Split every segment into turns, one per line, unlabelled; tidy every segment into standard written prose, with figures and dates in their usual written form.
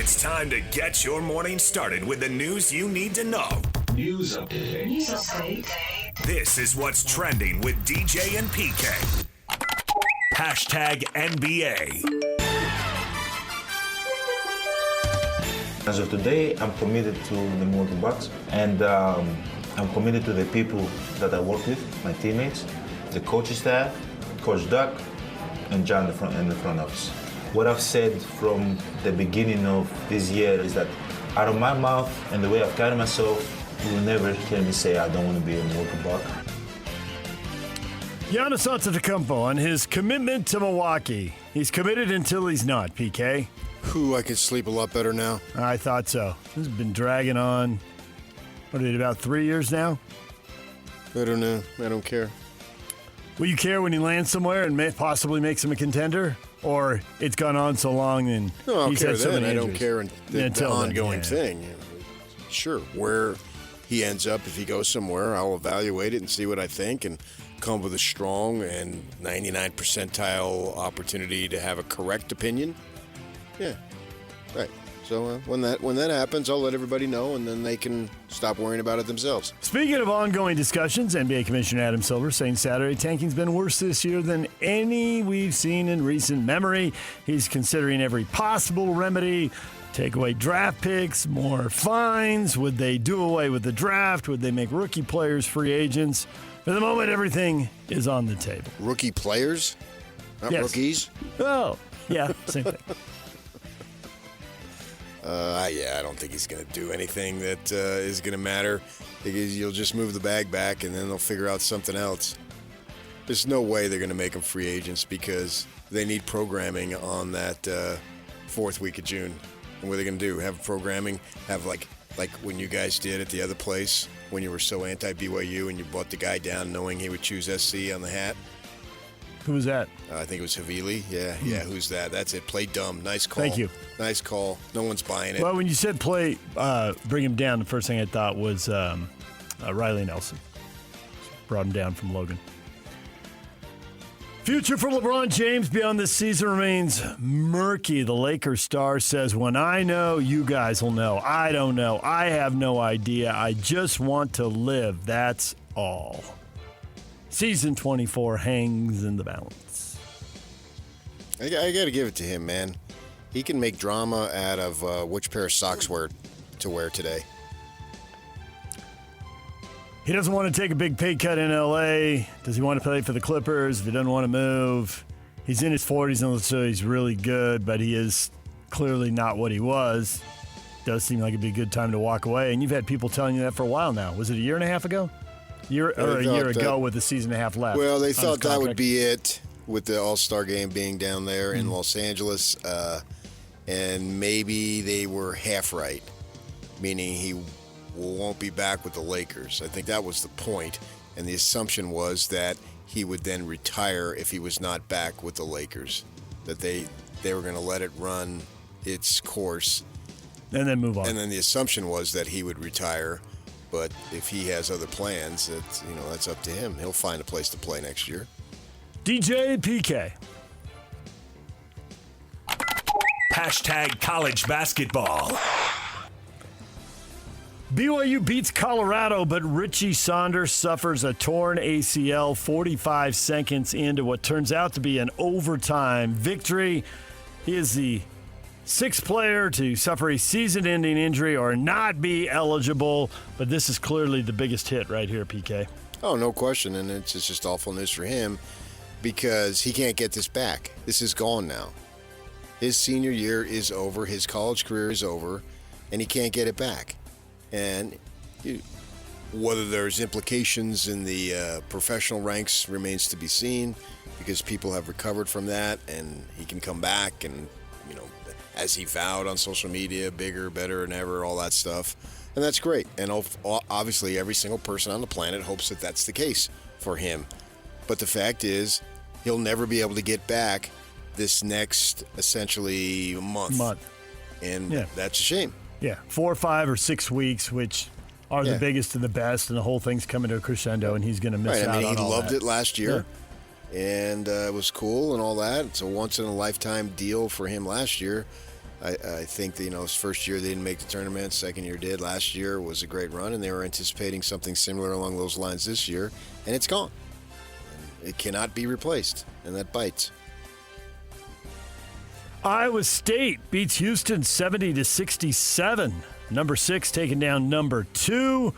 It's time to get your morning started with the news you need to know.
News update.
This is what's trending with DJ and PK. Hashtag NBA.
As of today, I'm committed to the Milwaukee Bucks, and I'm committed to the people that I work with, my teammates, the coaching staff, Coach Duck, and John in the front office. What I've said from the beginning of this year is that out of my mouth and the way I've carried myself, you will never hear me say I don't want to be a Milwaukee Buck.
Giannis Antetokounmpo on his commitment to Milwaukee. He's committed until he's not, PK.
I could sleep a lot better now.
I thought so. This has been dragging on, about 3 years now?
I don't know. I don't care.
Will you care when he lands somewhere and possibly makes him a contender? Or it's gone on so long and
No,
he's
care
had so
then.
many
I don't
injuries?
care the
Until then,
ongoing
yeah.
thing. Sure, where he ends up, if he goes somewhere, I'll evaluate it and see what I think and come up with a strong and 99 percentile opportunity to have a correct opinion. Yeah, right. So when that happens, I'll let everybody know, and then they can stop worrying about it themselves.
Speaking of ongoing discussions, NBA Commissioner Adam Silver saying Saturday tanking's been worse this year than any we've seen in recent memory. He's considering every possible remedy. Take away draft picks, more fines. Would they do away with the draft? Would they make rookie players free agents? For the moment, everything is on the table.
Rookie players? Not
Yes.
rookies?
Oh, yeah, same thing.
I don't think he's going to do anything that is going to matter. Because you'll just move the bag back, and then they'll figure out something else. There's no way they're going to make them free agents because they need programming on that fourth week of June. And what are they going to do? Have programming? Have like when you guys did at the other place when you were so anti-BYU and you brought the guy down knowing he would choose SC on the hat?
Who was that?
I think it was Havili. Yeah, who's that? That's it. Play dumb. Nice call.
Thank you.
Nice call. No one's buying it.
Well, when you said bring him down, the first thing I thought was Riley Nelson. Brought him down from Logan. Future for LeBron James beyond this season remains murky. The Lakers star says, when I know, you guys will know. I don't know. I have no idea. I just want to live. That's all. Season 24 hangs in the balance.
I got to give it to him, man. He can make drama out of which pair of socks to wear today.
He doesn't want to take a big pay cut in L.A. Does he want to play for the Clippers if he doesn't want to move? He's in his 40s, and so he's really good, but he is clearly not what he was. Does seem like it'd be a good time to walk away, and you've had people telling you that for a while now. Was it a year and a half ago? A year ago with a season and a half left.
Well, they thought that would be it with the All-Star game being down there in Los Angeles, and maybe they were half right, meaning he won't be back with the Lakers. I think that was the point, and the assumption was that he would then retire if he was not back with the Lakers, that they were going to let it run its course.
And then move on.
And then the assumption was that he would retire, but if he has other plans, that's up to him. He'll find a place to play next year.
DJ PK.
Hashtag college basketball.
BYU beats Colorado, but Richie Saunders suffers a torn ACL 45 seconds into what turns out to be an overtime victory. He is the sixth player to suffer a season-ending injury or not be eligible, but this is clearly the biggest hit right here, PK.
Oh, no question, and it's just awful news for him because he can't get this back. This is gone now. His senior year is over, his college career is over, and he can't get it back. And whether there's implications in the professional ranks remains to be seen because people have recovered from that and he can come back and, as he vowed on social media, bigger, better than ever, all that stuff. And that's great. And obviously every single person on the planet hopes that that's the case for him. But the fact is he'll never be able to get back this next, essentially, month. And that's a shame.
Yeah, 4 or 5 or 6 weeks, which are the biggest and the best, and the whole thing's coming to a crescendo, and he's going to miss out on all that.
He loved it last year, and it was cool and all that. It's a once-in-a-lifetime deal for him last year. I think that, his first year they didn't make the tournament, second year did. Last year was a great run, and they were anticipating something similar along those lines this year, and it's gone. And it cannot be replaced, and that bites.
Iowa State beats Houston 70-67. Number 6 taking down number 2.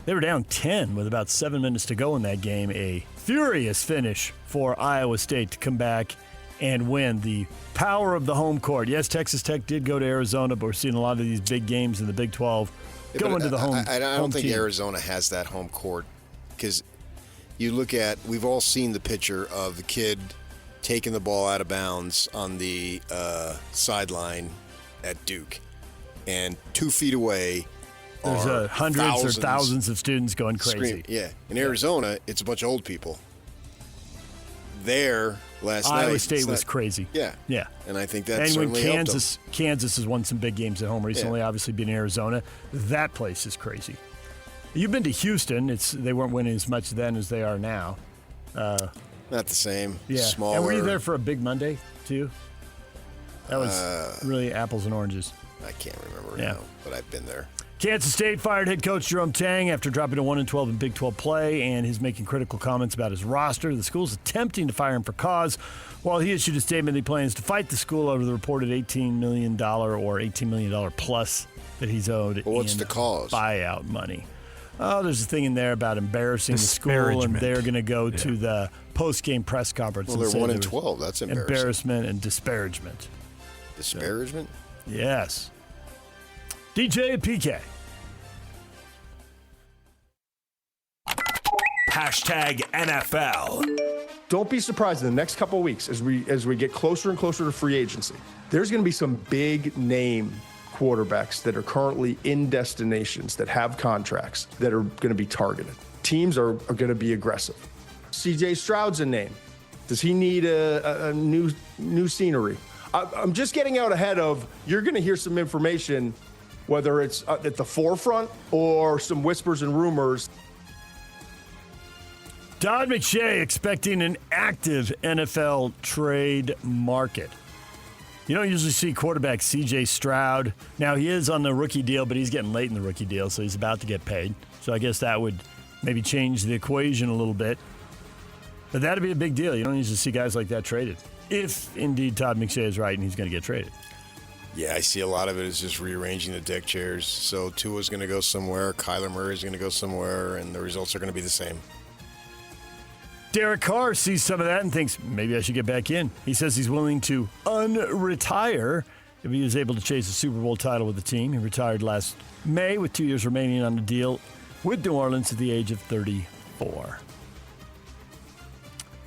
They were down 10 with about 7 minutes to go in that game. A furious finish for Iowa State to come back and win. The power of the home court. Yes, Texas Tech did go to Arizona, but we're seeing a lot of these big games in the Big 12 go into the home
I don't think
team.
Arizona has that home court, because you look at, we've all seen the picture of the kid taking the ball out of bounds on the sideline at Duke, and 2 feet away
there's hundreds or thousands of students going crazy.
Screaming. Yeah. In Arizona, it's a bunch of old people. There, last night,
Iowa State was crazy.
Yeah.
Yeah.
And I think that
and when
certainly helped them.
Kansas has won some big games at home recently, obviously being Arizona, that place is crazy. You've been to Houston. They weren't winning as much then as they are now.
Not the same.
Yeah.
Smaller.
And were you there for a big Monday, too? That was really apples and oranges.
I can't remember now, but I've been there.
Kansas State fired head coach Jerome Tang after dropping to 1-12 in Big 12 play, and he's making critical comments about his roster. The school's attempting to fire him for cause, while he issued a statement he plans to fight the school over the reported $18 million or $18 million plus that he's owed
What's
in
the cause?
buyout money. Oh, there's a thing in there about embarrassing the school, and they're going to go to the post-game press conference.
Well,
and
they're
say
1-12. That's embarrassing.
Embarrassment and disparagement.
Disparagement?
Yes. DJ and PK.
Hashtag NFL.
Don't be surprised in the next couple of weeks as we get closer and closer to free agency. There's going to be some big name quarterbacks that are currently in destinations that have contracts that are going to be targeted. Teams are going to be aggressive. CJ Stroud's a name. Does he need a new scenery? I'm just getting out ahead of, you're going to hear some information, whether it's at the forefront or some whispers and rumors.
Todd McShay expecting an active NFL trade market. You don't usually see quarterback C.J. Stroud. Now, he is on the rookie deal, but he's getting late in the rookie deal, so he's about to get paid. So I guess that would maybe change the equation a little bit. But that would be a big deal. You don't usually see guys like that traded. If, indeed, Todd McShay is right and he's going to get traded.
Yeah, I see a lot of it is just rearranging the deck chairs. So Tua's going to go somewhere, Kyler Murray's going to go somewhere, and the results are going to be the same.
Derek Carr sees some of that and thinks, maybe I should get back in. He says he's willing to unretire if he is able to chase a Super Bowl title with the team. He retired last May with 2 years remaining on the deal with New Orleans at the age of 34.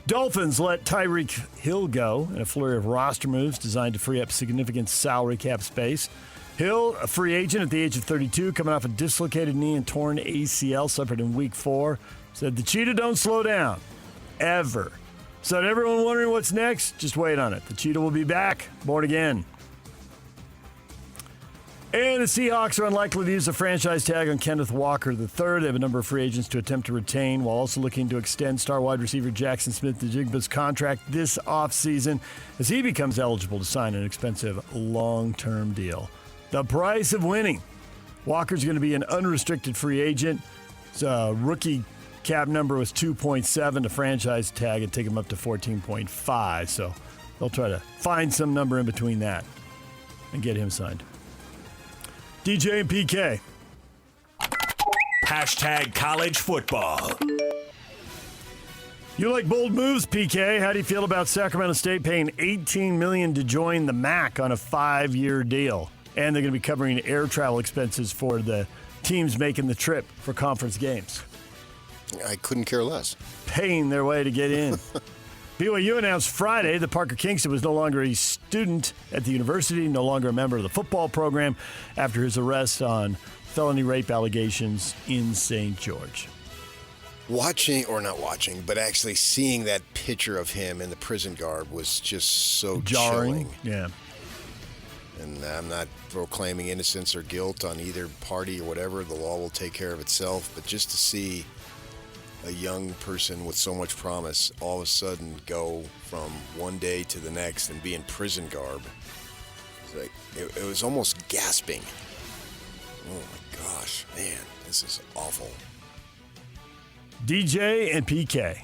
Dolphins let Tyreek Hill go in a flurry of roster moves designed to free up significant salary cap space. Hill, a free agent at the age of 32, coming off a dislocated knee and torn ACL suffered in Week 4, said the Cheetah don't slow down. Ever. So everyone wondering what's next, just wait on it. The Cheetah will be back, born again. And the Seahawks are unlikely to use a franchise tag on Kenneth Walker III. They have a number of free agents to attempt to retain, while also looking to extend star wide receiver Jackson Smith-Njigba's contract this offseason as he becomes eligible to sign an expensive long-term deal. The price of winning. Walker's going to be an unrestricted free agent. It's a rookie cap number was 2.7. The franchise tag and take him up to 14.5. So they'll try to find some number in between that and get him signed. DJ and PK.
Hashtag college football.
You like bold moves, PK. How do you feel about Sacramento State paying $18 million to join the MAC on a 5-year deal? And they're going to be covering air travel expenses for the teams making the trip for conference games.
I couldn't care less.
Paying their way to get in. BYU announced Friday that Parker Kingston was no longer a student at the university, no longer a member of the football program after his arrest on felony rape allegations in St. George.
Watching, or not watching, but actually seeing that picture of him in the prison garb was just so
jarring.
chilling.
Yeah.
And I'm not proclaiming innocence or guilt on either party or whatever. The law will take care of itself. But just to see a young person with so much promise all of a sudden go from one day to the next and be in prison garb It's like it was almost gasping. Oh my gosh, man, this is awful.
DJ and PK.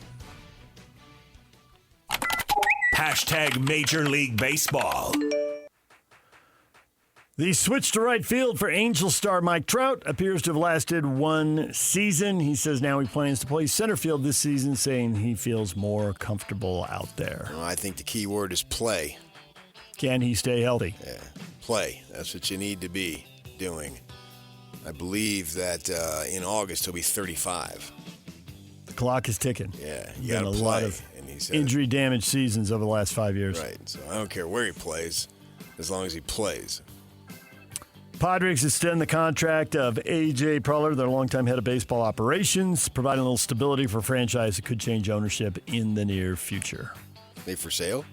Hashtag Major League Baseball.
The switch to right field for Angel star Mike Trout appears to have lasted one season. He says now he plans to play center field this season, saying he feels more comfortable out there.
Well, I think the key word is play.
Can he stay healthy?
Yeah, play. That's what you need to be doing. I believe that in August he'll be 35.
The clock is ticking.
Yeah, you
got
got to
a
play.
lot of
And he said,
injury damaged seasons over the last 5 years.
right. So I don't care where he plays, as long as he plays.
Padres extend the contract of A.J. Preller, their longtime head of baseball operations, providing a little stability for a franchise that could change ownership in the near future.
They for sale?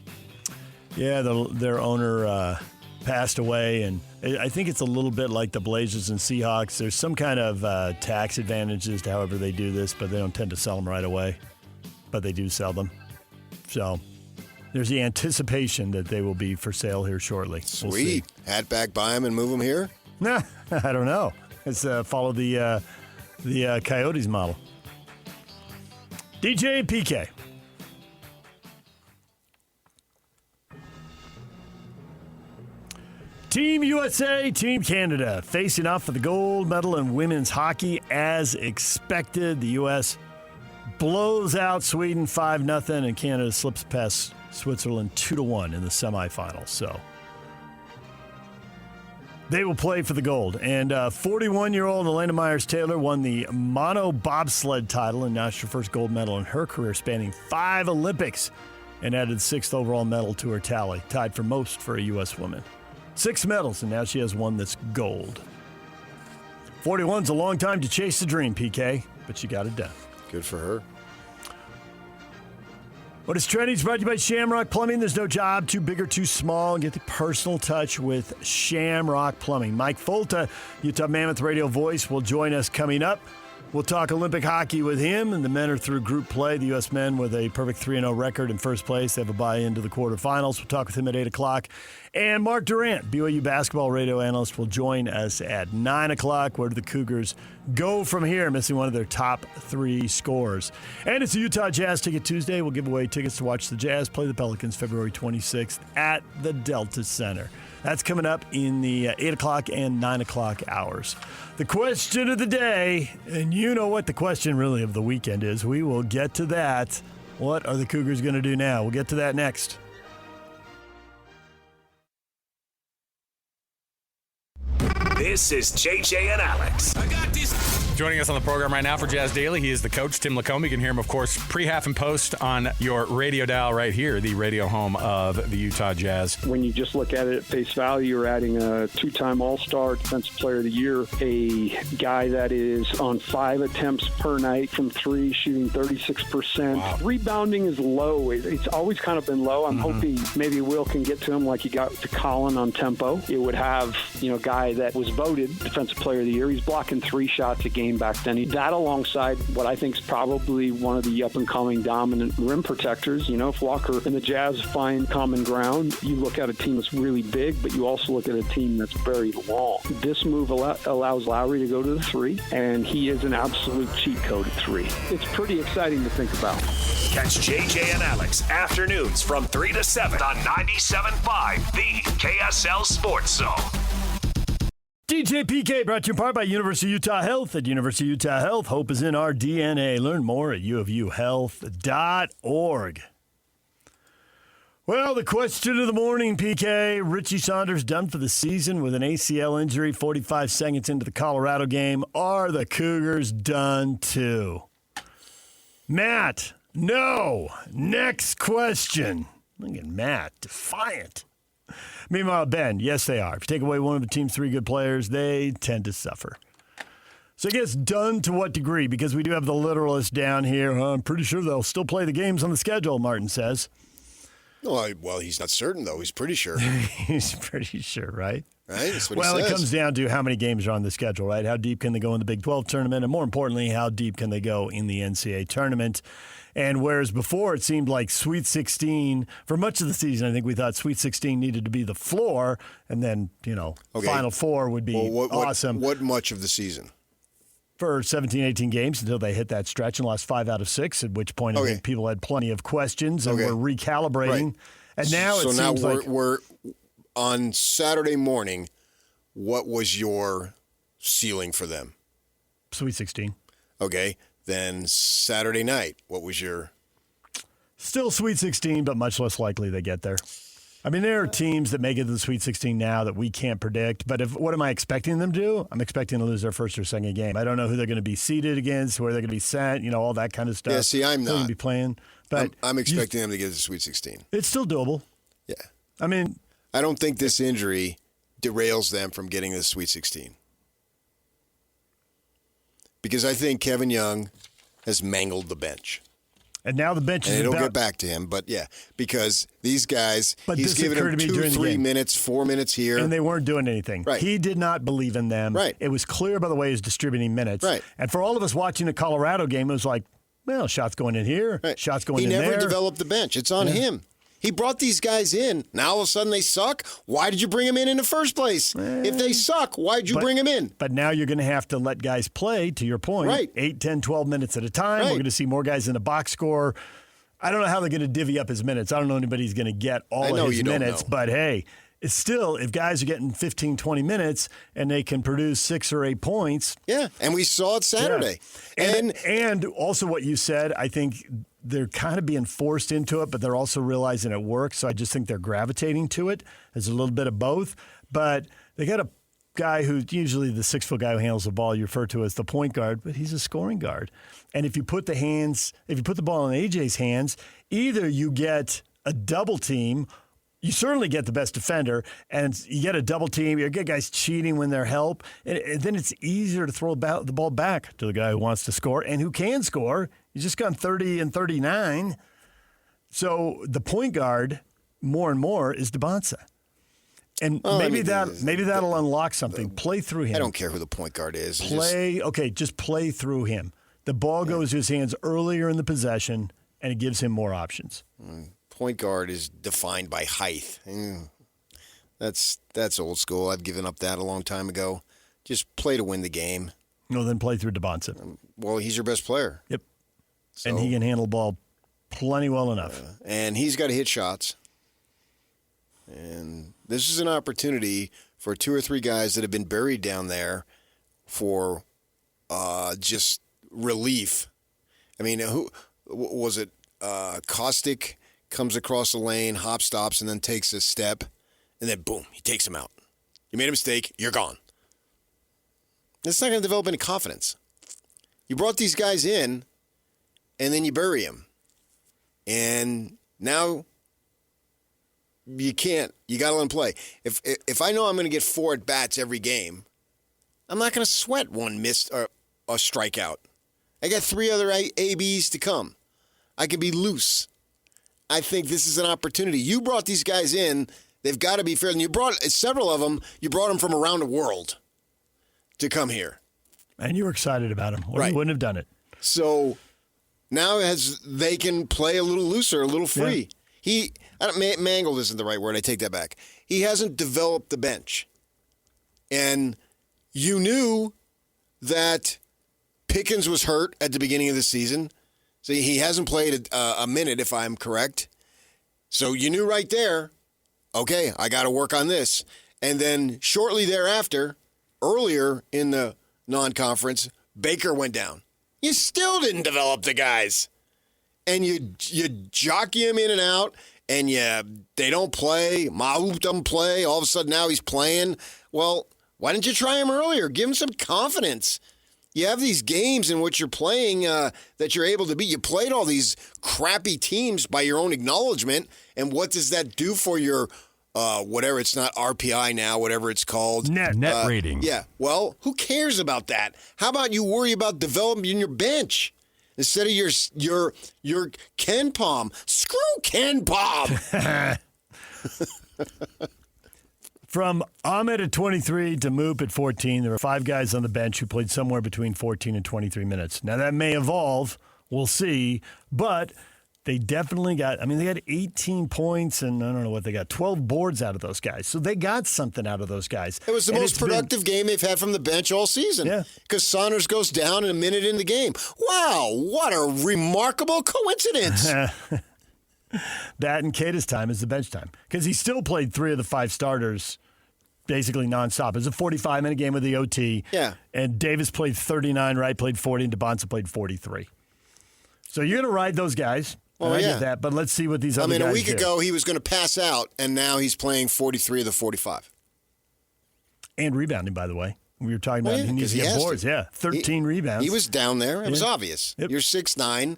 Yeah, their owner passed away, and I think it's a little bit like the Blazers and Seahawks. There's some kind of tax advantages to however they do this, but they don't tend to sell them right away. But they do sell them. So there's the anticipation that they will be for sale here shortly. We'll see.
Sweet. Hat back, buy him, and move him here?
Nah, I don't know. Let's follow the Coyotes model. DJ and PK. Team USA, Team Canada facing off for the gold medal in women's hockey as expected. The U.S. blows out Sweden 5-0, and Canada slips past Switzerland 2-1 in the semifinals. So they will play for the gold. And 41-year-old Elena Myers-Taylor won the mono bobsled title and notched her first gold medal in her career, spanning 5 Olympics, and added the 6th overall medal to her tally, tied for most for a U.S. woman. 6 medals, and now she has one that's gold. 41's a long time to chase the dream, PK, but she got it done.
Good for her.
What is trending is brought to you by Shamrock Plumbing. There's no job too big or too small. Get the personal touch with Shamrock Plumbing. Mike Folta, Utah Mammoth radio voice, will join us coming up. We'll talk Olympic hockey with him, and the men are through group play. The U.S. men with a perfect 3-0 record in first place. They have a bye into the quarterfinals. We'll talk with him at 8 o'clock. And Mark Durant, BYU basketball radio analyst, will join us at 9 o'clock. Where do the Cougars go from here, missing one of their top 3 scorers? And it's a Utah Jazz Ticket Tuesday. We'll give away tickets to watch the Jazz play the Pelicans February 26th at the Delta Center. That's coming up in the 8 o'clock and 9 o'clock hours. The question of the day, and you know what the question really of the weekend is. We will get to that. What are the Cougars going to do now? We'll get to that next.
This is JJ and Alex.
I got this. Joining us on the program right now for Jazz Daily, he is the coach, Tim Lacombe. You can hear him, of course, pre, half, and post on your radio dial right here, the radio home of the Utah Jazz.
When you just look at it at face value, you're adding a 2-time All-Star, Defensive Player of the Year, a guy that is on 5 attempts per night from 3, shooting 36%.
Wow.
Rebounding is low. It's always kind of been low. I'm hoping maybe Will can get to him like he got to Colin on tempo. It would have, a guy that was voted Defensive Player of the Year. He's blocking 3 shots a game back then. That alongside what I think is probably one of the up-and-coming dominant rim protectors. If Walker and the Jazz find common ground, you look at a team that's really big, but you also look at a team that's very long. This move allows Lowry to go to the 3, and he is an absolute cheat code at 3. It's pretty exciting to think about.
Catch JJ and Alex afternoons from 3 to 7 on 97.5, the KSL Sports Zone.
DJ PK brought to you in part by University of Utah Health. At University of Utah Health, hope is in our DNA. Learn more at uofuhealth.org. Well, the question of the morning, PK. Richie Saunders done for the season with an ACL injury 45 seconds into the Colorado game. Are the Cougars done too? Matt, no. Next question. Look at Matt, defiant. Meanwhile, Ben, yes, they are. If you take away one of the team's 3 good players, they tend to suffer. So I guess done to what degree? Because we do have the literalist down here. I'm pretty sure they'll still play the games on the schedule, Martin says.
Well, he's not certain, though. He's pretty sure.
He's pretty sure, right?
Right? That's what
Well,
he
it
says.
comes down to how many games are on the schedule, right? How deep can they go in the Big 12 tournament? And more importantly, how deep can they go in the NCAA tournament? And whereas before it seemed like Sweet 16, for much of the season, I think we thought Sweet 16 needed to be the floor, and then, Final Four would be awesome.
What much of the season?
For 17, 18 games until they hit that stretch and lost 5 out of 6, at which point I think people had plenty of questions and were recalibrating.
Right.
And now it seems like
we're on Saturday morning. What was your ceiling for them?
Sweet 16.
Okay. Then Saturday night, what was your?
Still Sweet 16, but much less likely they get there. I mean, there are teams that make it to the Sweet 16 now that we can't predict. But what am I expecting them to do? I'm expecting to lose their first or second game. I don't know who they're going to be seeded against, where they're going to be sent, all that kind of stuff.
Yeah, see, I'm
Who they're
not.
going to be playing. But
I'm expecting them to get to the Sweet 16.
It's still doable.
Yeah.
I mean,
I don't think this injury derails them from getting to the Sweet 16. Because I think Kevin Young has mangled the bench.
and now the bench is
and it'll
about,
get back to him, but yeah, because these guys,
But
he's
this
given
occurred
them
to me
2,
during the
3
game.
minutes, 4 minutes here.
and they weren't doing anything.
Right.
He did not believe in them.
Right.
It was clear by the way he was distributing minutes.
Right.
And for all of us watching the Colorado game, it was like, well, shots going in here,
Right.
shots going
he
in there.
He never developed the bench. It's on him. He brought these guys in. Now all of a sudden they suck. Why did you bring them in the first place? If they suck, why'd you bring them in?
But now you're going to have to let guys play, to your point,
Right.
8, 10, 12 minutes at a time.
Right.
We're going to see more guys in the box score. I don't know how they're going to divvy up his minutes. I don't know anybody's going to get all of his minutes. But, hey, it's still, if guys are getting 15, 20 minutes and they can produce 6 or 8 points.
Yeah, and we saw it Saturday.
Yeah. And also what you said, I think they're kind of being forced into it, but they're also realizing it works. So I just think they're gravitating to it. There's a little bit of both. But they got a guy who's usually the 6-foot guy who handles the ball you refer to as the point guard, but he's a scoring guard. And if you put the ball in AJ's hands, either you get a double team, you certainly get the best defender, and you get a double team, you get guys cheating when they're help, and then it's easier to throw the ball back to the guy who wants to score and who can score. He's just gone 30 and 39. So the point guard, more and more, is DeBonsa. And maybe that'll unlock something. Play through him.
I don't care who the point guard is.
Just play through him. The ball goes to his hands earlier in the possession, and it gives him more options.
Point guard is defined by height. That's old school. I've given up that a long time ago. Just play to win the game.
No, then play through DeBonsa.
Well, he's your best player.
Yep. And he can handle the ball plenty well enough.
And he's got to hit shots. And this is an opportunity for 2 or 3 guys that have been buried down there for just relief. I mean, who was it? Caustic comes across the lane, hop stops, and then takes a step, and then boom, he takes him out. You made a mistake, you're gone. That's not going to develop any confidence. You brought these guys in, and then you bury them. And now you can't. You got to let them play. If I know I'm going to get 4 at-bats every game, I'm not going to sweat one missed or a strikeout. I got 3 other ABs to come. I can be loose. I think this is an opportunity. You brought these guys in. They've got to be fair. And you brought several of them. You brought them from around the world to come here. And
you were excited about them, or you wouldn't have done it.
So now they can play a little looser, a little free. Yeah. Mangled isn't the right word. I take that back. He hasn't developed the bench. And you knew that Pickens was hurt at the beginning of the season. So he hasn't played a minute, if I'm correct. So you knew right there, okay, I got to work on this. And then shortly thereafter, earlier in the non-conference, Baker went down. You still didn't develop the guys. And you jockey him in and out, and they don't play. Mahoop doesn't play. All of a sudden now he's playing. Well, why didn't you try him earlier? Give him some confidence. You have these games in which you're playing that you're able to beat. You played all these crappy teams by your own acknowledgement, and what does that do for your whatever, it's not RPI now, whatever it's called.
Net rating.
Yeah, well, who cares about that? How about you worry about developing your bench? Instead of your Ken Palm. Screw Ken Palm.
From Ahmed at 23 to Moop at 14, there were 5 guys on the bench who played somewhere between 14 and 23 minutes. Now, that may evolve. We'll see. But they definitely they got 18 points and I don't know what they got, 12 boards out of those guys. So they got something out of those guys.
It was the most productive game they've had from the bench all season.
Yeah.
Because Saunders goes down in a minute in the game. Wow, what a remarkable coincidence.
That and Keita's time is the bench time. Because he still played 3 of the 5 starters basically nonstop. It was a 45-minute game with the OT.
Yeah.
And Davis played 39, Wright played 40, and DeBonsa played 43. So you're going to ride those guys.
Well,
I
yeah.
get that, but let's see what these other guys do.
A week ago he was going to pass out, and now he's playing 43 of the 45.
And rebounding, by the way. We were talking about he needs to get boards. Yeah, 13 rebounds.
He was down there. It was obvious.
Yep.
You're 6'9".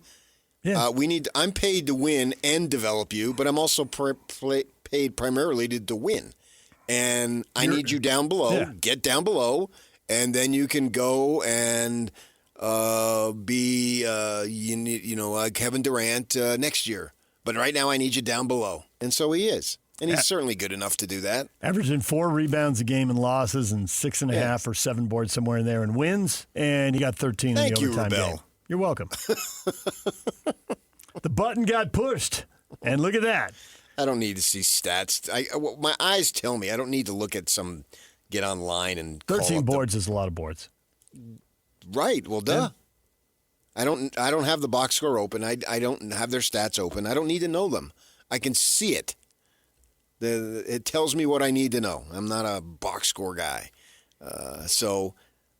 Yeah.
I'm paid to win and develop you, but I'm also paid primarily to win. And I need you down below.
Yeah.
Get down below, and then you can go and be Kevin Durant next year. But right now I need you down below. And so he is. And he's certainly good enough to do that.
Averaging 4 rebounds a game in losses and 6.5 or 7 boards somewhere in there in wins. And he got 13
Thank
in the
you,
overtime
Rebel.
game. You're welcome. The button got pushed. And look at that.
I don't need to see stats. My eyes tell me I don't need to get online and
13 boards is a lot of boards.
Right. Well, duh. I don't have the box score open. I don't have their stats open. I don't need to know them. I can see it. It tells me what I need to know. I'm not a box score guy. So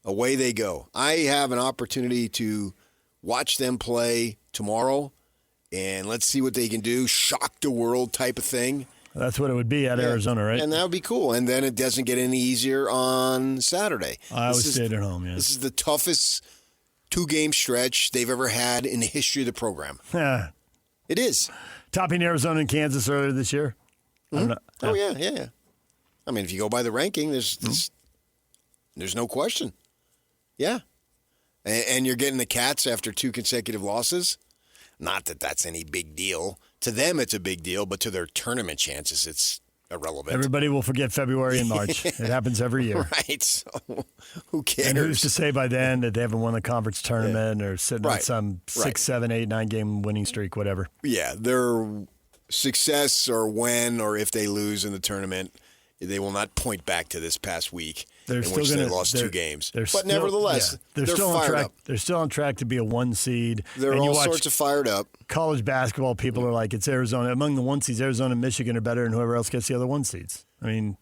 away they go. I have an opportunity to watch them play tomorrow, and let's see what they can do. Shock the world type of thing.
That's what it would be at Arizona, right?
And that would be cool. And then it doesn't get any easier on Saturday.
I always stayed at home, yeah.
This is the toughest 2-game stretch they've ever had in the history of the program. It is.
Topping Arizona and Kansas earlier this year.
Mm-hmm. Oh, yeah. I mean, if you go by the ranking, there's no question. Yeah. And you're getting the Cats after 2 consecutive losses. Not that that's any big deal. To them, it's a big deal, but to their tournament chances, it's irrelevant.
Everybody will forget February and March. It happens every year.
Right. So who cares?
And who's to say by then that they haven't won the conference tournament or sitting on some 6, 7, 8, 9-game winning streak, whatever.
Yeah, their success or when or if they lose in the tournament, they will not point back to this past week in which they lost 2 games. But nevertheless, they're
still
fired up.
They're still on track to be a 1 seed.
They're all sorts of fired up.
College basketball, people are like, it's Arizona. Among the 1 seeds, Arizona and Michigan are better than whoever else gets the other 1 seeds. I mean,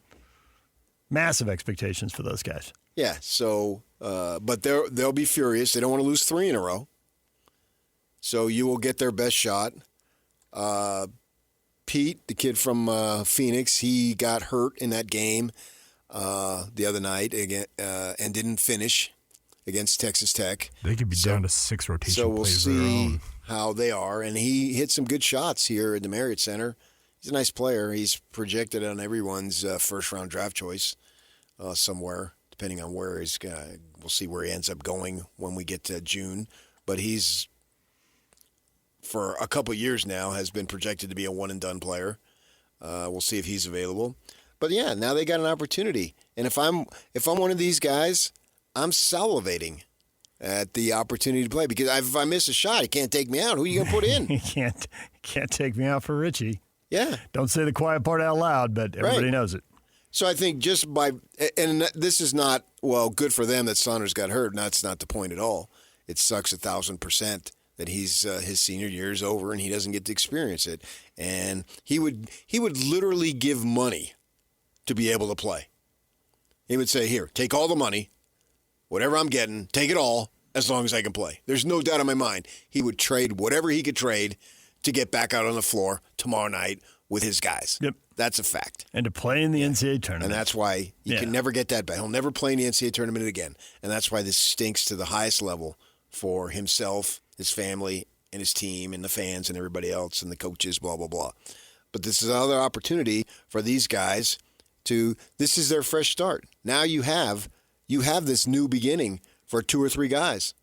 massive expectations for those guys.
Yeah, so, but they'll be furious. They don't want to lose 3 in a row. So you will get their best shot. Pete, the kid from Phoenix, he got hurt in that game the other night again, and didn't finish against Texas Tech.
They could be down to 6 rotation
so we'll
players of their
see
own.
how they are. And he hit some good shots here at the Marriott Center. He's a nice player. He's projected on everyone's first-round draft choice somewhere, depending on where he's going. We'll see where he ends up going when we get to June. But he's, for a couple years now, has been projected to be a one-and-done player. We'll see if he's available. But, yeah, now they got an opportunity. And if I'm one of these guys, I'm salivating at the opportunity to play. Because if I miss a shot, he can't take me out. Who are you going to put in?
He can't take me out for Richie.
Yeah.
Don't say the quiet part out loud, but everybody knows it.
So I think just by – and this is not, well, good for them that Saunders got hurt. That's not the point at all. It sucks 1,000% that his senior year is over and he doesn't get to experience it. And he would literally give money to be able to play. He would say, here, take all the money, whatever I'm getting, take it all, as long as I can play. There's no doubt in my mind. He would trade whatever he could trade to get back out on the floor tomorrow night with his guys.
Yep.
That's a fact.
And to play in the NCAA tournament.
And that's why you can never get that back. He'll never play in the NCAA tournament again. And that's why this stinks to the highest level for himself, his family, and his team, and the fans, and everybody else, and the coaches, blah, blah, blah. But this is another opportunity for these guys this is their fresh start. Now you have this new beginning for 2 or 3 guys.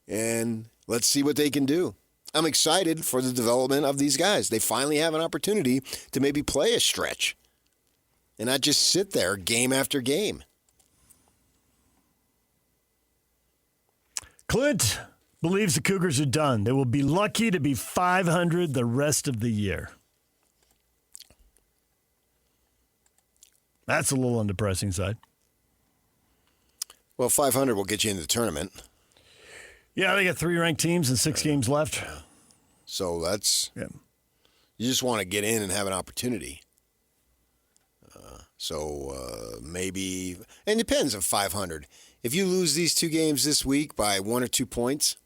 and let's see what they can do. I'm excited for the development of these guys. They finally have an opportunity to maybe play a stretch and not just sit there game after game.
Clint believes the Cougars are done. They will be lucky to be 500 the rest of the year. That's a little on the depressing side.
Well, 500 will get you in the tournament.
Yeah, they got 3 ranked teams and 6 games left.
So that's...
Yeah.
You just want to get in and have an opportunity. Maybe... And it depends on 500. If you lose these 2 games this week by 1 or 2 points,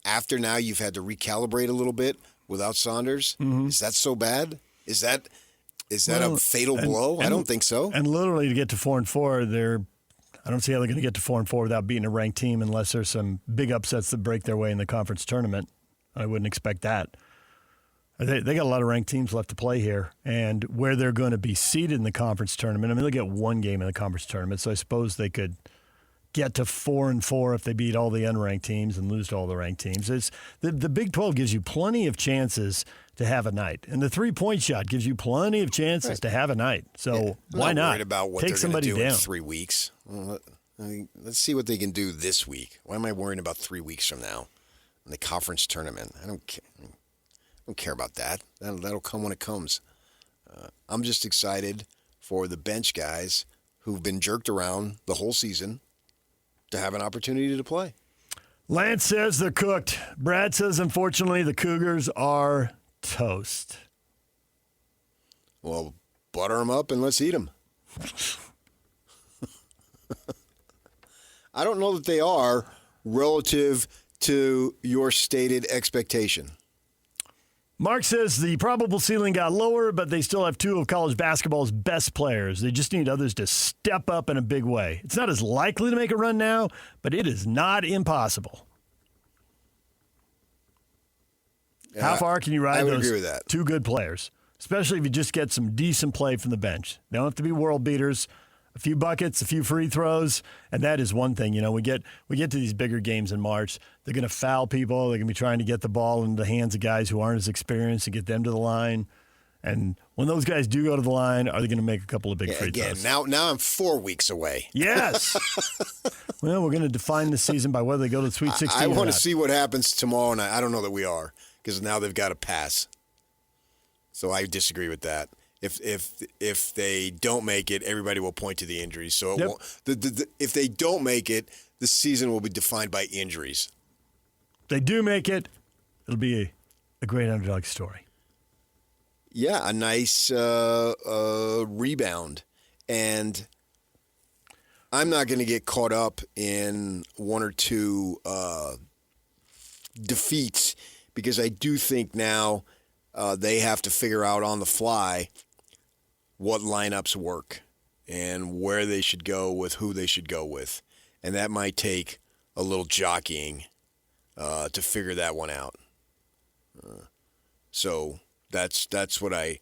after now you've had to recalibrate a little bit without Saunders, is that so bad? Is that a fatal blow? I don't think so.
And literally to get to 4-4, I don't see how they're going to get to 4-4 without beating a ranked team unless there's some big upsets that break their way in the conference tournament. I wouldn't expect that. They got a lot of ranked teams left to play here, and where they're going to be seated in the conference tournament. I mean, they'll get 1 game in the conference tournament, so I suppose they could get to 4-4 if they beat all the unranked teams and lose to all the ranked teams. The Big 12 gives you plenty of chances to have a night, and the 3-point shot gives you plenty of chances to have a night. So why not?
Worried about what
Take
they're going to do
down
in 3 weeks. Well, let's see what they can do this week. Why am I worrying about 3 weeks from now in the conference tournament? I don't care about that. That'll come when it comes. I'm just excited for the bench guys who've been jerked around the whole season to have an opportunity to play.
Lance says they're cooked. Brad says, unfortunately, the Cougars are toast.
Well, butter them up and let's eat them. I don't know that they are relative to your stated expectation.
Mark says the probable ceiling got lower, but they still have 2 of college basketball's best players. They just need others to step up in a big way. It's not as likely to make a run now, but it is not impossible.
Yeah,
How far can you ride
agree
those
with that.
2 good players, especially if you just get some decent play from the bench? They don't have to be world beaters. A few buckets, a few free throws, and that is one thing. You know, we get to these bigger games in March. They're going to foul people. They're going to be trying to get the ball into the hands of guys who aren't as experienced and get them to the line. And when those guys do go to the line, are they going to make a couple of big free throws?
Now I'm 4 weeks away.
Yes. Well, we're going to define the season by whether they go to the Sweet 16
I
or
want to
not.
see what happens tomorrow, and I don't know that we are because now they've got to pass. So I disagree with that. If they don't make it, everybody will point to the injuries. So it won't, if they don't make it, the season will be defined by injuries.
If they do make it, it'll be a great underdog story.
Yeah, a nice rebound. And I'm not going to get caught up in 1 or 2 defeats because I do think now they have to figure out on the fly what lineups work and where they should go with who they should go with. And that might take a little jockeying to figure that one out. So that's what I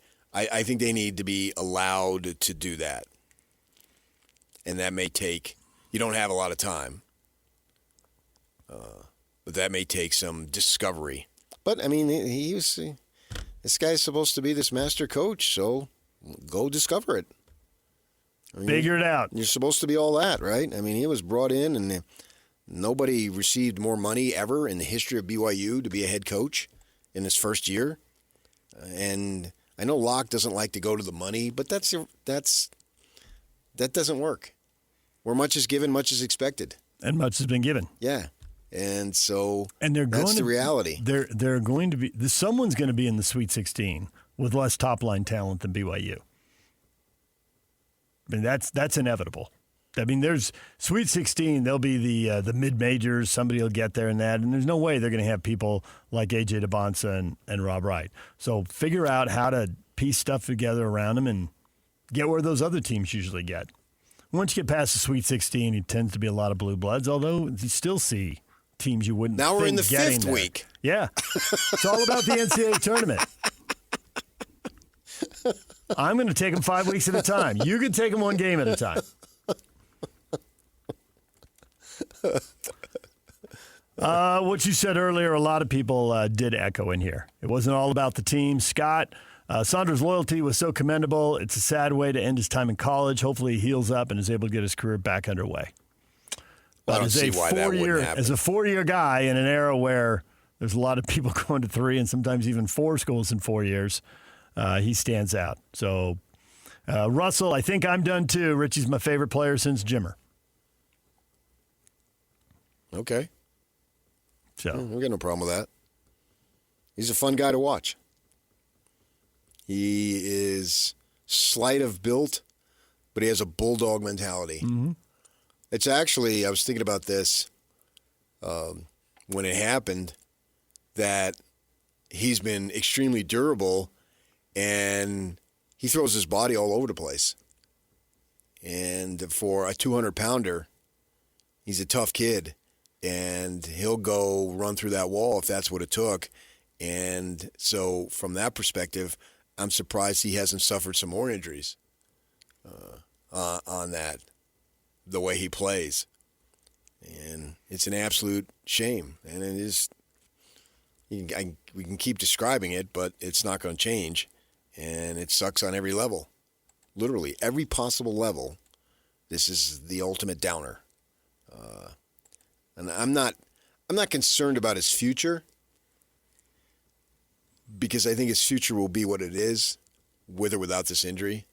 think they need to be allowed to do that. And that may take, you don't have a lot of time, but that may take some discovery. But, I mean, this guy's supposed to be this master coach, so go discover it. I mean,
Figure it out.
You're supposed to be all that, right? I mean, he was brought in, and nobody received more money ever in the history of BYU to be a head coach in his first year. And I know Locke doesn't like to go to the money, but that doesn't work. Where much is given, much is expected.
And much has been given.
Yeah. And so
they're
that's the reality.
They're going to be – someone's going to be in the Sweet 16 with less top-line talent than BYU. I mean, that's inevitable. I mean, there's Sweet 16, there'll be the mid-majors. Somebody will get there in that. And there's no way they're going to have people like A.J. DeBonsa and Rob Wright. So figure out how to piece stuff together around them and get where those other teams usually get. Once you get past the Sweet 16, it tends to be a lot of blue bloods, although you still see teams you wouldn't
Now we're in the
think getting
5th
there.
week.
Yeah. It's all about the NCAA tournament. I'm going to take them 5 weeks at a time. You can take them 1 game at a time. What you said earlier, a lot of people did echo in here. It wasn't all about the team. Scott, Saunders' loyalty was so commendable. It's a sad way to end his time in college. Hopefully he heals up and is able to get his career back underway. But
I don't see why that wouldn't happen.
As a 4-year guy in an era where there's a lot of people going to 3 and sometimes even 4 schools in 4 years, he stands out. So, Russell, I think I'm done too. Richie's my favorite player since Jimmer.
Okay.
So
We got no problem with that. He's a fun guy to watch. He is slight of built, but he has a bulldog mentality.
Mm-hmm.
It's actually, I was thinking about this when it happened, that he's been extremely durable and he throws his body all over the place. And for a 200-pounder, he's a tough kid. And he'll go run through that wall if that's what it took. And so from that perspective, I'm surprised he hasn't suffered some more injuries on that, the way he plays. And it's an absolute shame. And it is, we can keep describing it, but it's not going to change. And it sucks on every level. Literally, every possible level, this is the ultimate downer. And I'm not concerned about his future, because I think his future will be what it is, with or without this injury.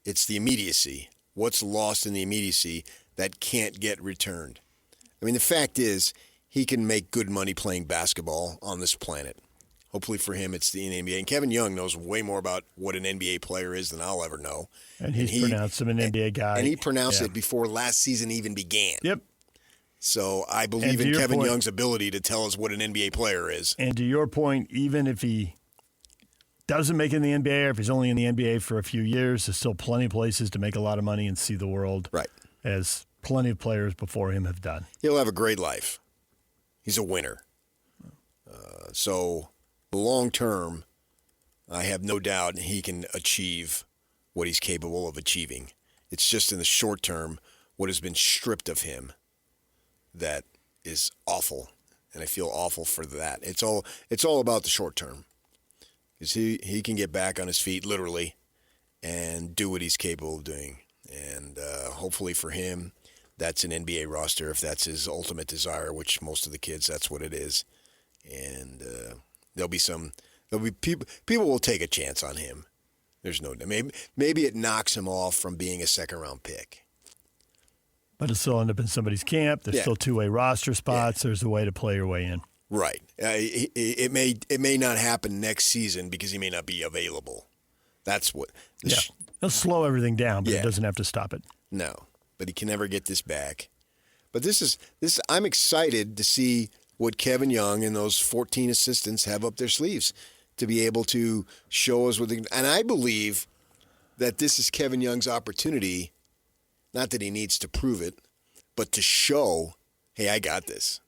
It's the immediacy. What's lost in the immediacy that can't get returned. I mean, the fact is, he can make good money playing basketball on this planet. Hopefully for him, it's the NBA. And Kevin Young knows way more about what an NBA player is than I'll ever know.
And he pronounced him an NBA guy.
And he pronounced it before last season even began.
Yep.
So I believe in Kevin Young's ability to tell us what an NBA player is.
And to your point, even if he doesn't make it in the NBA, or if he's only in the NBA for a few years, there's still plenty of places to make a lot of money and see the world.
Right.
As plenty of players before him have done.
He'll have a great life. He's a winner. So long term, I have no doubt he can achieve what he's capable of achieving. It's just in the short term, what has been stripped of him that is awful, and I feel awful for that. It's all about the short term, because he can get back on his feet literally and do what he's capable of doing, and hopefully for him, that's an NBA roster if that's his ultimate desire, which most of the kids, that's what it is. And there'll be people will take a chance on him. There's no maybe it knocks him off from being a second-round pick.
But it'll still end up in somebody's camp. There's still two-way roster spots. There's a way to play your way in.
Right. It may not happen next season because he may not be available. That's what.
He'll slow everything down, but it doesn't have to stop it.
No, but he can never get this back. But this is. I'm excited to see what Kevin Young and those 14 assistants have up their sleeves to be able to show us and I believe that this is Kevin Young's opportunity. Not that he needs to prove it, but to show, hey, I got this.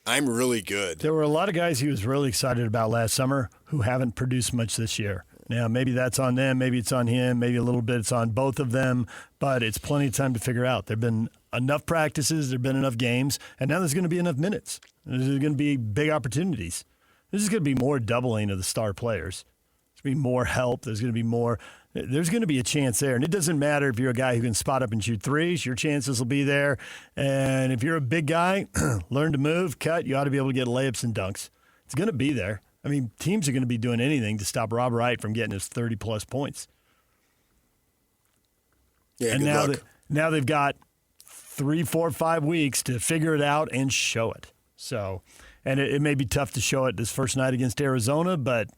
I'm really good.
There were a lot of guys he was really excited about last summer who haven't produced much this year. Now, maybe that's on them, maybe it's on him, maybe a little bit it's on both of them, but it's plenty of time to figure out. There have been enough practices, there have been enough games, and now there's going to be enough minutes. There's going to be big opportunities. There's going to be more doubling of the star players. There's going to be more help. There's going to be more. There's going to be a chance there. And it doesn't matter if you're a guy who can spot up and shoot threes. Your chances will be there. And if you're a big guy, learn to move, cut, you ought to be able to get layups and dunks. It's going to be there. I mean, teams are going to be doing anything to stop Rob Wright from getting his 30-plus points.
Yeah,
and now they've got 3, 4, 5 weeks to figure it out and show it. So, and it may be tough to show it this first night against Arizona, but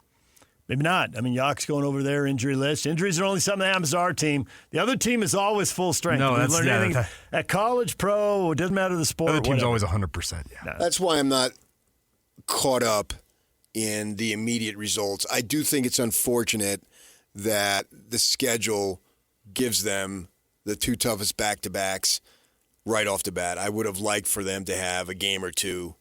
maybe not. I mean, Yak's going over their injury list. Injuries are only something that happens to our team. The other team is always full strength.
No, that's
anything at college, pro, it doesn't matter the sport.
The other team's
whatever.
always 100%. Yeah,
No.
That's why I'm not caught up in the immediate results. I do think it's unfortunate that the schedule gives them the 2 toughest back-to-backs right off the bat. I would have liked for them to have a game or two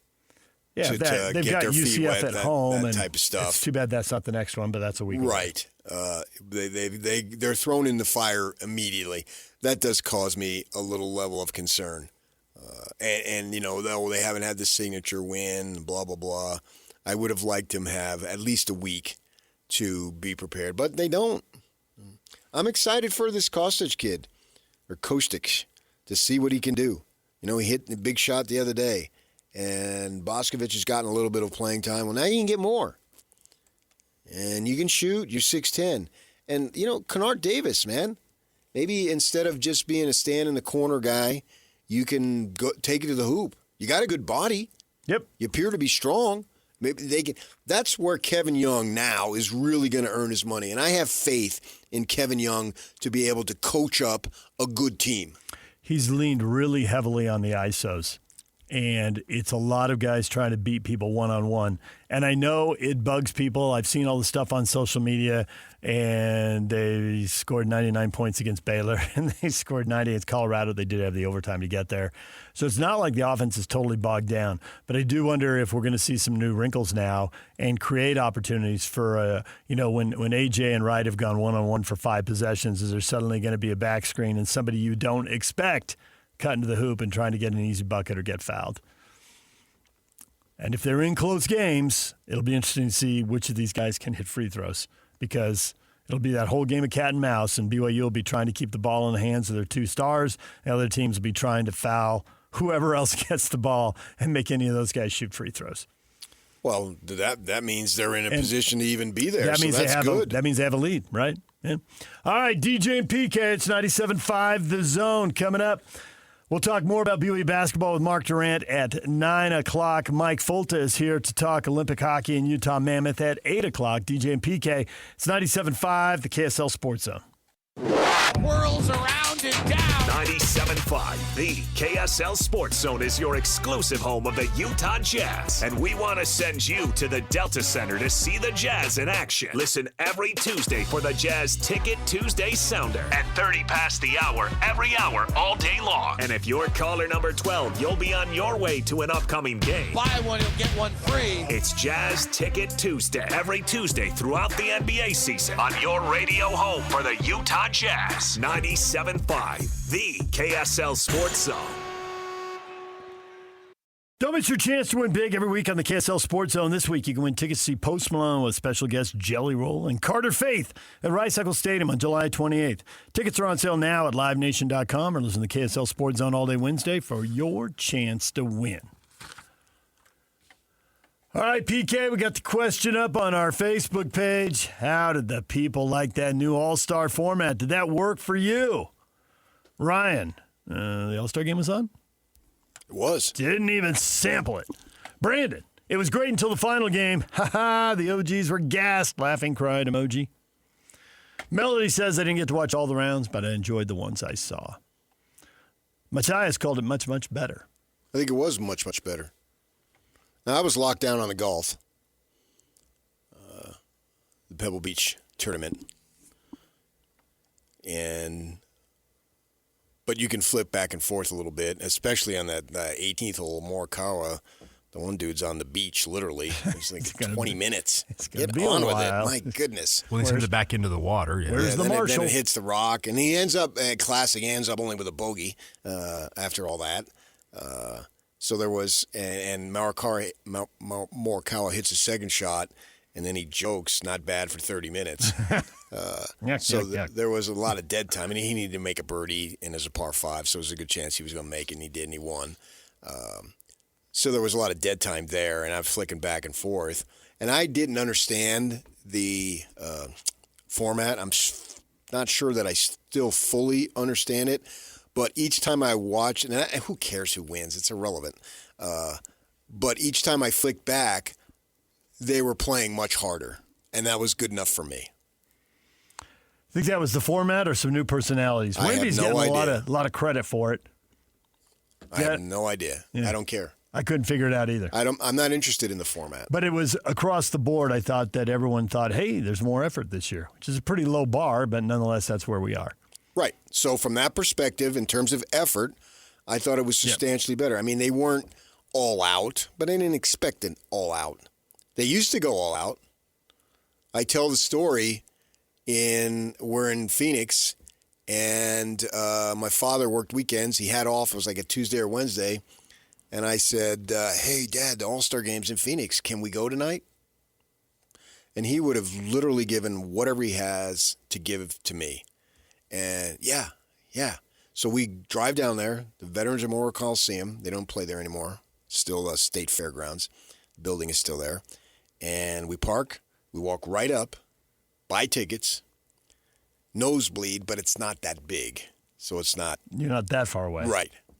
to
they've
get
got
their feet
UCF
wet,
at
that
home, and
type of stuff.
It's too bad that's not the next one, but that's a week away.
Right. They're thrown in the fire immediately. That does cause me a little level of concern. And they haven't had the signature win, blah, blah, blah. I would have liked him have at least a week to be prepared, but they don't. I'm excited for this Kostic kid, or Kostic, to see what he can do. He hit a big shot the other day, and Boscovich has gotten a little bit of playing time. Well, now you can get more. And you can shoot. You're 6'10". And, Kennard Davis, man, maybe instead of just being a stand-in-the-corner guy, you can go take it to the hoop. You got a good body.
Yep.
You appear to be strong. Maybe they can. That's where Kevin Young now is really going to earn his money. And I have faith in Kevin Young to be able to coach up a good team.
He's leaned really heavily on the ISOs. And it's a lot of guys trying to beat people one-on-one. And I know it bugs people. I've seen all the stuff on social media, and they scored 99 points against Baylor, and they scored 90 against Colorado. They did have the overtime to get there. So it's not like the offense is totally bogged down. But I do wonder if we're going to see some new wrinkles now and create opportunities for, when A.J. and Wright have gone one-on-one for 5 possessions, is there suddenly going to be a back screen and somebody you don't expect cutting to the hoop and trying to get an easy bucket or get fouled. And if they're in close games, it'll be interesting to see which of these guys can hit free throws, because it'll be that whole game of cat and mouse, and BYU will be trying to keep the ball in the hands of their 2 stars. The other teams will be trying to foul whoever else gets the ball and make any of those guys shoot free throws.
Well, that means they're in a position to even be there.
That means
so that's good.
That means they have a lead, right? Yeah. All right, DJ and PK, it's 97.5 The Zone coming up. We'll talk more about BYU basketball with Mark Durant at 9 o'clock. Mike Folta is here to talk Olympic hockey and Utah Mammoth at 8 o'clock. DJ and PK, it's 97.5, the KSL Sports Zone.
Whirls around and down. 97.5, the KSL Sports Zone is your exclusive home of the Utah Jazz. And we want to send you to the Delta Center to see the Jazz in action. Listen every Tuesday for the Jazz Ticket Tuesday Sounder at 30 past the hour, every hour, all day long. And if you're caller number 12, you'll be on your way to an upcoming game.
Buy one, you'll get one free.
It's Jazz Ticket Tuesday, every Tuesday throughout the NBA season on your radio home for the Utah Jazz. 97.5, the KSL Sports Zone.
Don't miss your chance to win big every week on the KSL Sports Zone. This week, you can win tickets to see Post Malone with special guest Jelly Roll and Carter Faith at Rice-Eccles Stadium on July 28th. Tickets are on sale now at livenation.com, or listen to KSL Sports Zone all day Wednesday for your chance to win. All right, PK, we got the question up on our Facebook page. How did the people like that new All-Star format? Did that work for you? Ryan, the All-Star game was on?
It was.
Didn't even sample it. Brandon, it was great until the final game. Ha-ha, the OGs were gassed. Laughing, cried emoji. Melody says I didn't get to watch all the rounds, but I enjoyed the ones I saw. Matthias called it much, much better.
I think it was much, much better. Now, I was locked down on the golf, the Pebble Beach tournament, but you can flip back and forth a little bit, especially on that 18th hole, Morikawa. The one dude's on the beach, literally. It's like 20 minutes. Get on with it. My goodness.
Well, he's headed back into the water. Yeah.
Where's the marshal?
Then it hits the rock, and he ends up, classic, only with a bogey after all that. So there was, and Morikawa hits a second shot, and then he jokes, not bad for 30 minutes. There was a lot of dead time. I mean, he needed to make a birdie, and as a par 5, so it was a good chance he was going to make it, and he did, and he won. So there was a lot of dead time there, and I'm flicking back and forth. And I didn't understand the format. I'm not sure that I still fully understand it. But each time I watch, and who cares who wins? It's irrelevant. But each time I flick back, they were playing much harder, and that was good enough for me.
Think that was the format or some new personalities?
Wemby's
getting
idea.
a lot of credit for it.
I have no idea. Yeah. I don't care.
I couldn't figure it out either.
I'm not interested in the format.
But it was across the board. I thought that everyone thought, hey, there's more effort this year, which is a pretty low bar, but nonetheless, that's where we are.
Right. So from that perspective, in terms of effort, I thought it was substantially better. I mean, they weren't all out, but I didn't expect an all out. They used to go all out. I tell the story we're in Phoenix, And my father worked weekends. He had off. It was like a Tuesday or Wednesday. And I said, hey, Dad, the All-Star Game's in Phoenix. Can we go tonight? And he would have literally given whatever he has to give to me. And yeah. So we drive down there, the Veterans Memorial Coliseum. They don't play there anymore. Still State Fairgrounds. The building is still there. And we park. We walk right up, buy tickets, nosebleed, but it's not that big. So it's not.
You're not that far away.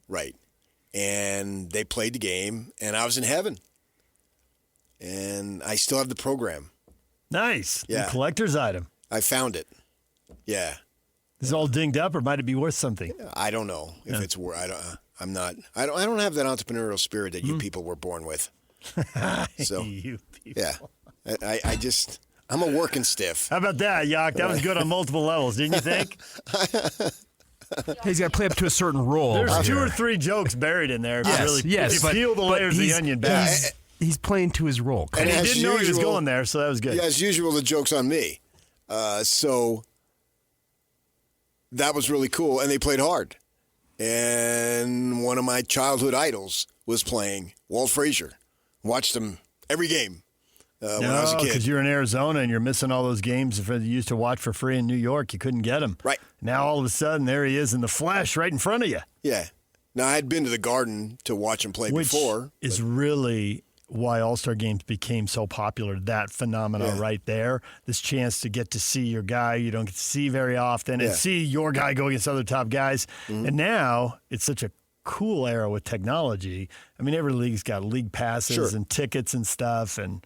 Right. And they played the game, and I was in heaven. And I still have the program.
Nice.
Yeah.
The collector's item.
I found it. Yeah.
Is it all dinged up, or might it be worth something?
I don't know if it's worth. I don't have that entrepreneurial spirit that you people were born with. So
You people.
yeah, I'm a working stiff.
How about that, Yak? That was good on multiple levels, didn't you think?
He's got to play up to a certain role.
There's 2 or 3 jokes buried in there. If you
but
peel the layers of the onion back.
He's playing to his role.
And he
as
didn't know he was
usual-
going there, so that was good.
Yeah, as usual, the joke's on me. So that was really cool, and they played hard. And one of my childhood idols was playing, Walt Frazier. Watched him every game when I was a kid.
Because you're in Arizona and you're missing all those games that you used to watch for free in New York. You couldn't get them.
Right.
Now all of a sudden, there he is in the flesh right in front of you.
Yeah. Now, I had been to the Garden to watch him play before.
Which is really why All-Star Games became so popular, that phenomenon right there. This chance to get to see your guy you don't get to see very often and see your guy go against other top guys. Mm-hmm. And now it's such a cool era with technology. I mean, every league's got league passes and tickets and stuff, and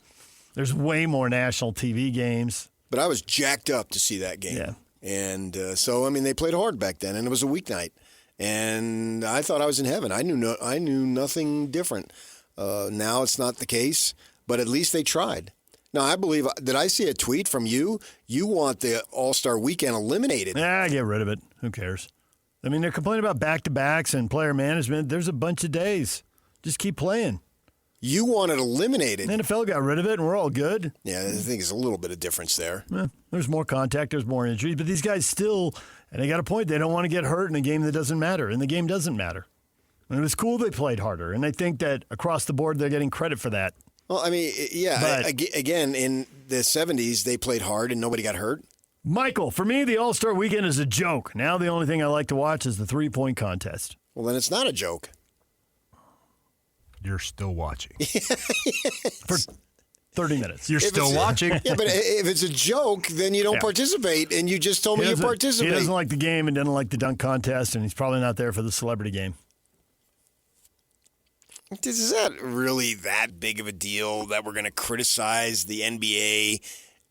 there's way more national TV games.
But I was jacked up to see that game.
Yeah.
And so, I mean, they played hard back then, and it was a weeknight. And I thought I was in heaven. I knew nothing different. Now it's not the case, but at least they tried. Now, I believe, did I see a tweet from you? You want the All-Star Weekend eliminated.
Get rid of it. Who cares? I mean, they're complaining about back-to-backs and player management. There's a bunch of days. Just keep playing.
You want it eliminated.
The NFL got rid of it, and we're all good.
Yeah, I think there's a little bit of difference there.
There's more contact. There's more injuries. But these guys still, and they got a point, they don't want to get hurt in a game that doesn't matter, and the game doesn't matter. And it was cool they played harder, and I think that across the board they're getting credit for that.
Well, I mean, yeah,
But-
again, in the 70s, they played hard and nobody got hurt.
Michael, for me, the All-Star Weekend is a joke. Now the only thing I like to watch is the three-point contest.
Well, then it's not a joke.
You're still watching.
For 30 minutes.
You're still watching.
Yeah, but if it's a joke, then you don't participate, and you just told me you participate.
He doesn't like the game and doesn't like the dunk contest, and he's probably not there for the celebrity game.
Is that really that big of a deal that we're going to criticize the NBA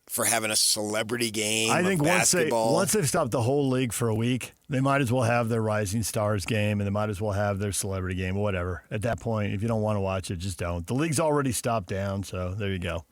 for having a celebrity game
I think
of basketball?
once they've stopped the whole league for a week, they might as well have their Rising Stars game and they might as well have their celebrity game, whatever. At that point, if you don't want to watch it, just don't. The league's already stopped down, so there you go.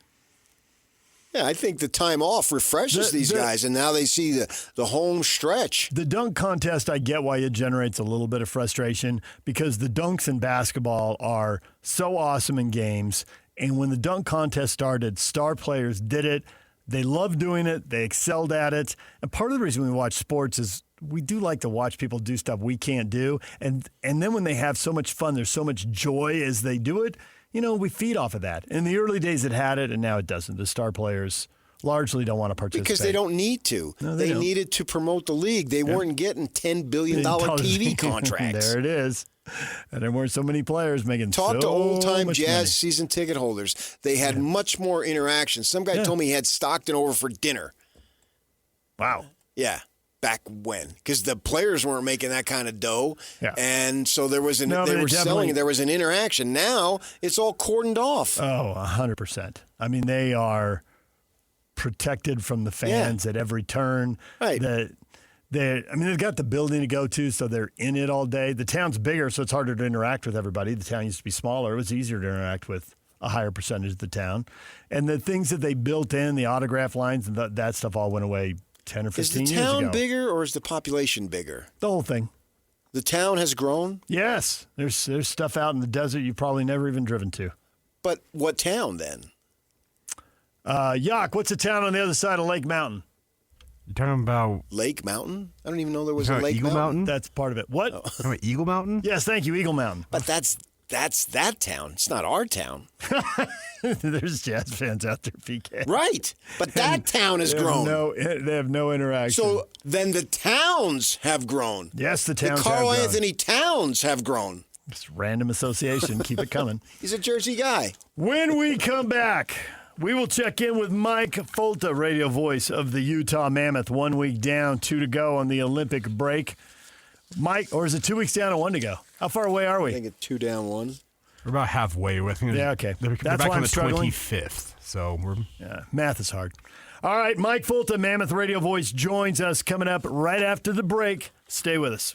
Yeah, I think the time off refreshes these guys, and now they see the home stretch.
The dunk contest, I get why it generates a little bit of frustration because the dunks in basketball are so awesome in games. And when the dunk contest started, star players did it. They loved doing it. They excelled at it. And part of the reason we watch sports is we do like to watch people do stuff we can't do. And then when they have so much fun, there's so much joy as they do it, we feed off of that. In the early days it had it, and now it doesn't. The star players largely don't want to participate.
Because they don't need to.
No,
they
don't.
needed to promote the league. They weren't getting $10 billion TV contracts.
There it is. And there weren't so many players making
Talk to old-time
much
Jazz
money.
season ticket holders. They had much more interaction. Some guy told me he had Stockton over for dinner.
Wow.
Yeah, back when. Because the players weren't making that kind of dough.
Yeah.
And so there was
No,
they
they
were selling,
definitely-
there was an interaction. Now it's all cordoned off.
Oh, 100%. I mean, they are protected from the fans at every turn.
Right.
They've got the building to go to, so they're in it all day. The town's bigger, so it's harder to interact with everybody. The town used to be smaller. It was easier to interact with a higher percentage of the town. And the things that they built in, the autograph lines, and that stuff all went away 10 or 15
Is the
years ago.
town bigger or is the population bigger?
The whole thing.
The town has grown?
Yes. There's stuff out in the desert you've probably never even driven to.
But what town then?
Yak, what's a town on the other side of Lake Mountain?
You talking about
Lake Mountain? I don't even know there was a Lake
Eagle Mountain?
That's part of it. What?
Talking about Eagle Mountain?
Yes, thank you, Eagle Mountain.
But that's that town. It's not our town.
There's Jazz fans out there, PK.
Right. But that town has grown.
They have no interaction.
So then the towns have grown.
Yes, the towns
The Carl
have grown.
Anthony Towns have grown.
Just random association. Keep it coming.
He's a Jersey guy.
When we come back, we will check in with Mike Folta, radio voice of the Utah Mammoth. 1 week down, 2 to go on the Olympic break. Mike, or is it 2 weeks down and 1 to go? How far away are we?
I think it's 2 down, 1.
We're about halfway with me.
Yeah, okay.
They're
That's
back
why
on
I'm
the
struggling.
25th. So we're.
Yeah, math is hard. All right, Mike Folta, Mammoth radio voice, joins us coming up right after the break. Stay with us.